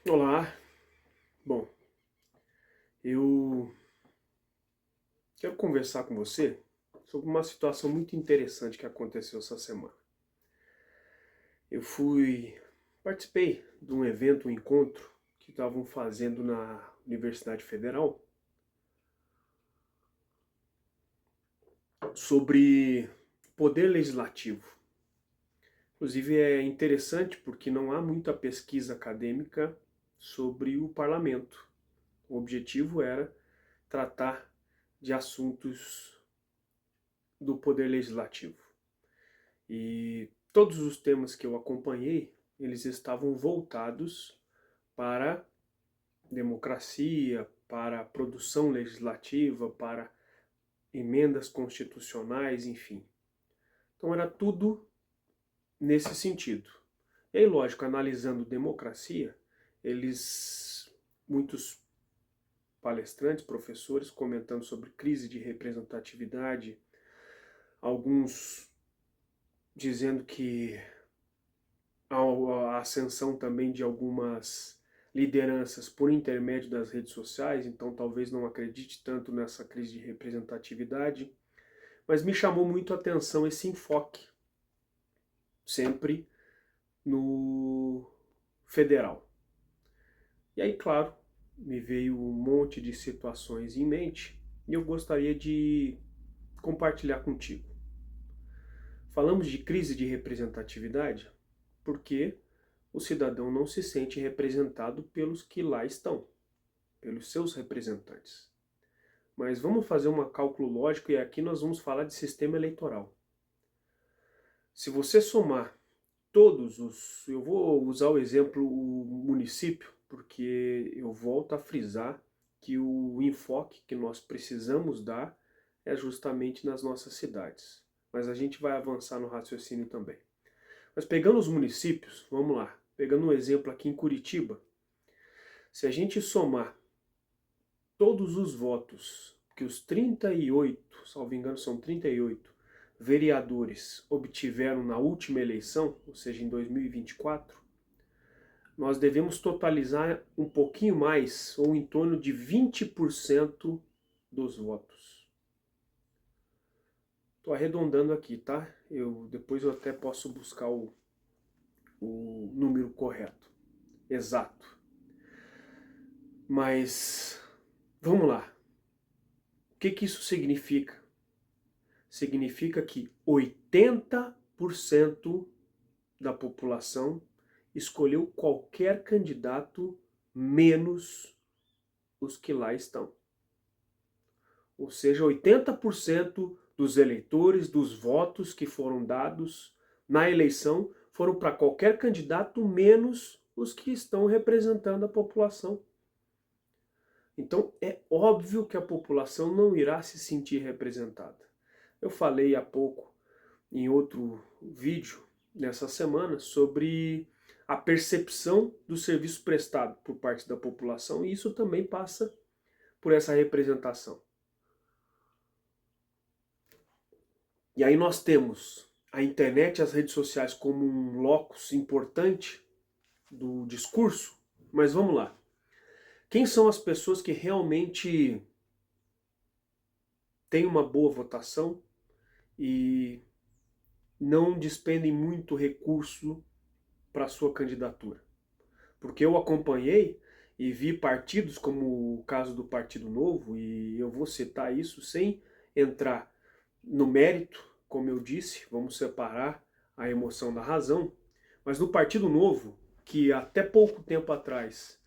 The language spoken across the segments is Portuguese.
Olá, bom, eu quero conversar com você sobre uma situação muito interessante que aconteceu essa semana. Participei de um evento, um encontro que estavam fazendo na Universidade Federal sobre poder legislativo. Inclusive é interessante porque não há muita pesquisa acadêmica sobre o parlamento. O objetivo era tratar de assuntos do poder legislativo. E todos os temas que eu acompanhei, eles estavam voltados para democracia, para produção legislativa, para emendas constitucionais, enfim. Então era tudo nesse sentido. E aí, lógico, analisando democracia, muitos palestrantes, professores, comentando sobre crise de representatividade, alguns dizendo que a ascensão também de algumas lideranças por intermédio das redes sociais, então talvez não acredite tanto nessa crise de representatividade, mas me chamou muito a atenção esse enfoque, sempre no federal. E aí, claro, me veio um monte de situações em mente e eu gostaria de compartilhar contigo. Falamos de crise de representatividade porque o cidadão não se sente representado pelos que lá estão, pelos seus representantes. Mas vamos fazer um cálculo lógico e aqui nós vamos falar de sistema eleitoral. Se você somar todos os. Eu vou usar o exemplo o município, porque eu volto a frisar que o enfoque que nós precisamos dar é justamente nas nossas cidades. Mas a gente vai avançar no raciocínio também. Mas pegando os municípios, vamos lá. Pegando um exemplo aqui em Curitiba, se a gente somar todos os votos que os 38, salvo engano são 38, vereadores obtiveram na última eleição, ou seja, em 2024, nós devemos totalizar um pouquinho mais, ou em torno de 20% dos votos. Estou arredondando aqui, tá? Depois eu até posso buscar o número correto, exato. Mas vamos lá. O que isso significa? Significa que 80% da população escolheu qualquer candidato menos os que lá estão. Ou seja, 80% dos eleitores, dos votos que foram dados na eleição, foram para qualquer candidato menos os que estão representando a população. Então é óbvio que a população não irá se sentir representada. Eu falei há pouco em outro vídeo nessa semana sobre a percepção do serviço prestado por parte da população e isso também passa por essa representação. E aí nós temos a internet e as redes sociais como um locus importante do discurso, mas vamos lá. Quem são as pessoas que realmente têm uma boa votação e não despendem muito recurso para a sua candidatura? Porque eu acompanhei e vi partidos como o caso do Partido Novo, e eu vou citar isso sem entrar no mérito, como eu disse, vamos separar a emoção da razão, mas no Partido Novo, que até pouco tempo atrás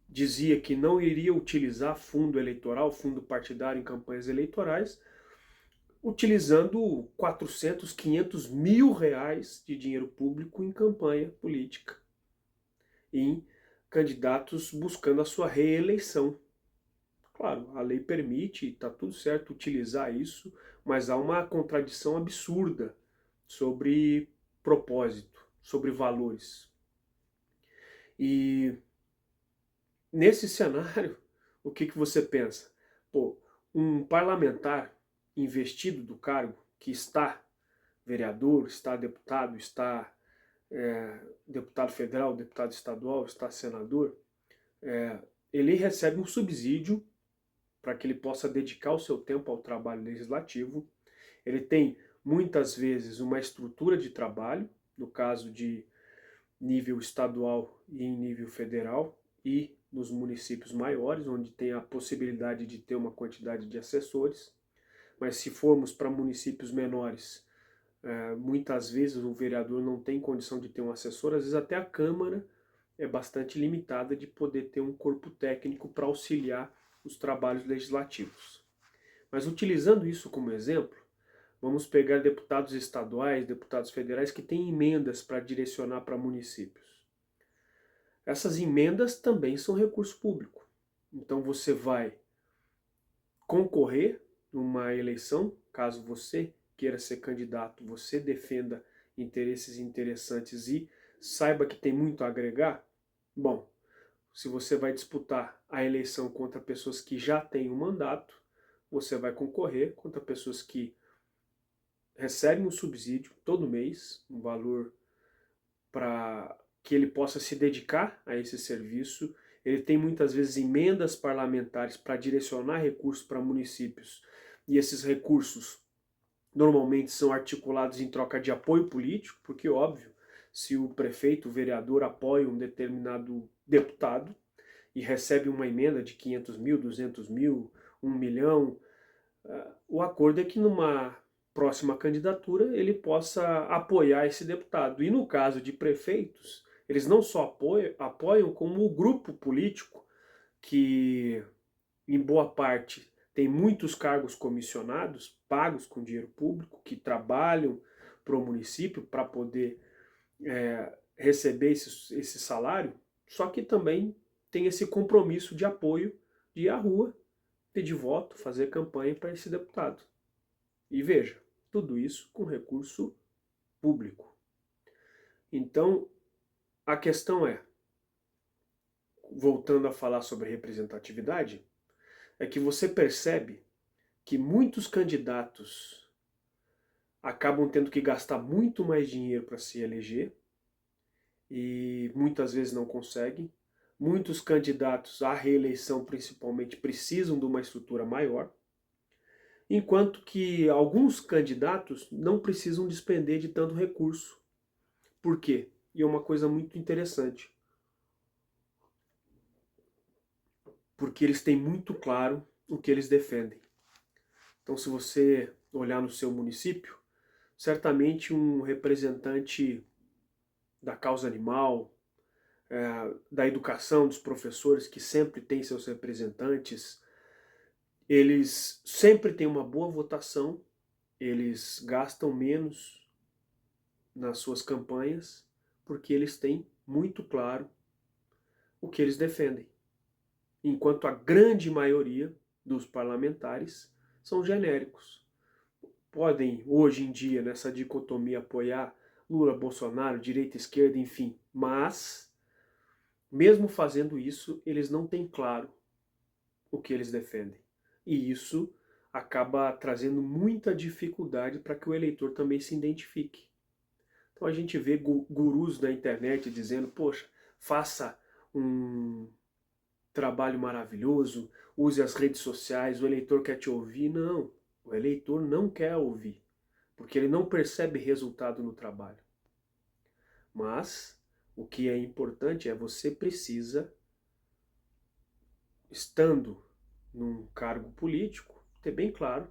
dizia que não iria utilizar fundo eleitoral, fundo partidário em campanhas eleitorais, utilizando 400, 500 mil reais de dinheiro público em campanha política, em candidatos buscando a sua reeleição. Claro, a lei permite, está tudo certo utilizar isso, mas há uma contradição absurda sobre propósito, sobre valores. E nesse cenário, o que você pensa? Pô, um parlamentar investido do cargo, que está vereador, está deputado, está deputado federal, deputado estadual, está senador, ele recebe um subsídio para que ele possa dedicar o seu tempo ao trabalho legislativo. Ele tem, muitas vezes, uma estrutura de trabalho, no caso de nível estadual e em nível federal, e nos municípios maiores, onde tem a possibilidade de ter uma quantidade de assessores. Mas se formos para municípios menores, muitas vezes o vereador não tem condição de ter um assessor, às vezes até a Câmara é bastante limitada de poder ter um corpo técnico para auxiliar os trabalhos legislativos. Mas utilizando isso como exemplo, vamos pegar deputados estaduais, deputados federais que têm emendas para direcionar para municípios. Essas emendas também são recurso público. Então você vai concorrer numa eleição, caso você queira ser candidato, você defenda interesses interessantes e saiba que tem muito a agregar. Bom, se você vai disputar a eleição contra pessoas que já têm um mandato, você vai concorrer contra pessoas que recebem um subsídio todo mês, um valor para que ele possa se dedicar a esse serviço. Ele tem muitas vezes emendas parlamentares para direcionar recursos para municípios, e esses recursos normalmente são articulados em troca de apoio político, porque, óbvio, se o prefeito, o vereador apoia um determinado deputado e recebe uma emenda de 500 mil, 200 mil, 1 milhão, o acordo é que numa próxima candidatura ele possa apoiar esse deputado. E no caso de prefeitos, eles não só apoiam como o grupo político, que em boa parte tem muitos cargos comissionados, pagos com dinheiro público, que trabalham para o município para poder receber esse salário, só que também tem esse compromisso de apoio de ir à rua, pedir voto, fazer campanha para esse deputado. E veja, tudo isso com recurso público. Então, a questão é, voltando a falar sobre representatividade, é que você percebe que muitos candidatos acabam tendo que gastar muito mais dinheiro para se eleger e muitas vezes não conseguem. Muitos candidatos à reeleição, principalmente, precisam de uma estrutura maior, enquanto que alguns candidatos não precisam despender de tanto recurso. Por quê? E é uma coisa muito interessante. Porque eles têm muito claro o que eles defendem. Então, se você olhar no seu município, certamente um representante da causa animal, da educação, dos professores, que sempre tem seus representantes, eles sempre têm uma boa votação, eles gastam menos nas suas campanhas, porque eles têm muito claro o que eles defendem. Enquanto a grande maioria dos parlamentares são genéricos. Podem, hoje em dia, nessa dicotomia, apoiar Lula, Bolsonaro, direita, esquerda, enfim, mas, mesmo fazendo isso, eles não têm claro o que eles defendem. E isso acaba trazendo muita dificuldade para que o eleitor também se identifique. Então a gente vê gurus da internet dizendo, poxa, faça um trabalho maravilhoso, use as redes sociais, o eleitor quer te ouvir. Não, o eleitor não quer ouvir, porque ele não percebe resultado no trabalho. Mas o que é importante é você precisa, estando num cargo político, ter bem claro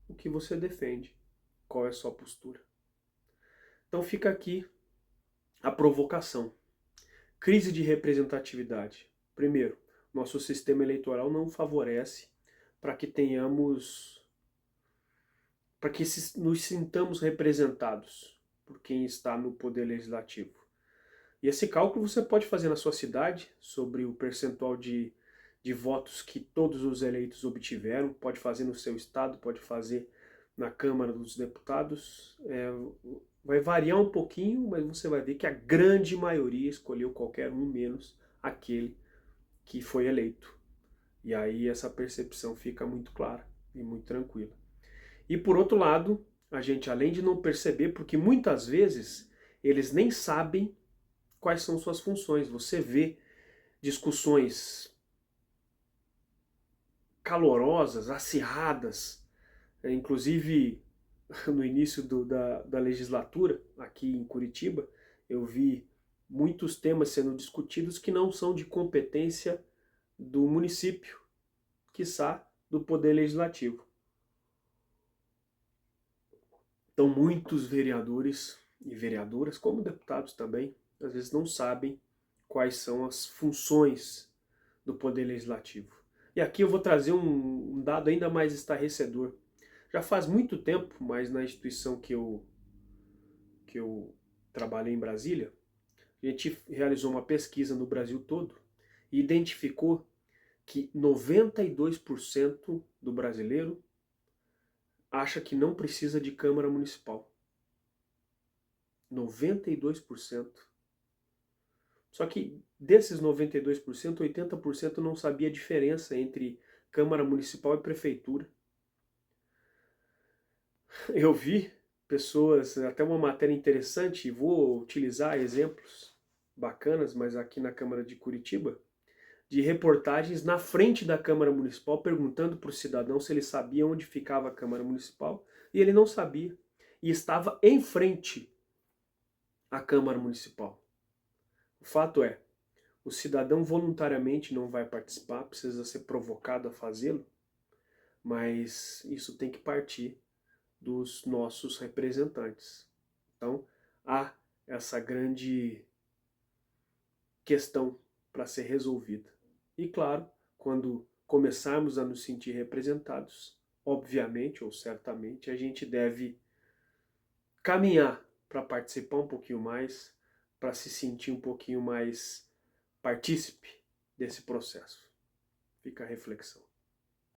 o que você defende, qual é a sua postura. Então fica aqui a provocação. Crise de representatividade. Primeiro, nosso sistema eleitoral não favorece para que nos sintamos representados por quem está no poder legislativo. E esse cálculo você pode fazer na sua cidade sobre o percentual de votos que todos os eleitos obtiveram, pode fazer no seu estado, pode fazer na Câmara dos Deputados. Vai variar um pouquinho, mas você vai ver que a grande maioria escolheu qualquer um menos aquele que foi eleito. E aí essa percepção fica muito clara e muito tranquila. E por outro lado, a gente, além de não perceber, porque muitas vezes eles nem sabem quais são suas funções. Você vê discussões calorosas, acirradas, inclusive no início da legislatura, aqui em Curitiba, eu vi muitos temas sendo discutidos que não são de competência do município, quiçá do Poder Legislativo. Então, muitos vereadores e vereadoras, como deputados também, às vezes não sabem quais são as funções do Poder Legislativo. E aqui eu vou trazer um dado ainda mais estarrecedor. Já faz muito tempo, mas na instituição que eu trabalhei em Brasília, a gente realizou uma pesquisa no Brasil todo e identificou que 92% do brasileiro acha que não precisa de Câmara Municipal. 92%. Só que desses 92%, 80% não sabia a diferença entre Câmara Municipal e Prefeitura. Eu vi pessoas, até uma matéria interessante, e vou utilizar exemplos bacanas, mas aqui na Câmara de Curitiba, de reportagens na frente da Câmara Municipal perguntando para o cidadão se ele sabia onde ficava a Câmara Municipal, e ele não sabia. E estava em frente à Câmara Municipal. O fato é, o cidadão voluntariamente não vai participar, precisa ser provocado a fazê-lo, mas isso tem que partir dos nossos representantes. Então, há essa grande questão para ser resolvida. E claro, quando começarmos a nos sentir representados, obviamente ou certamente, a gente deve caminhar para participar um pouquinho mais, para se sentir um pouquinho mais partícipe desse processo. Fica a reflexão.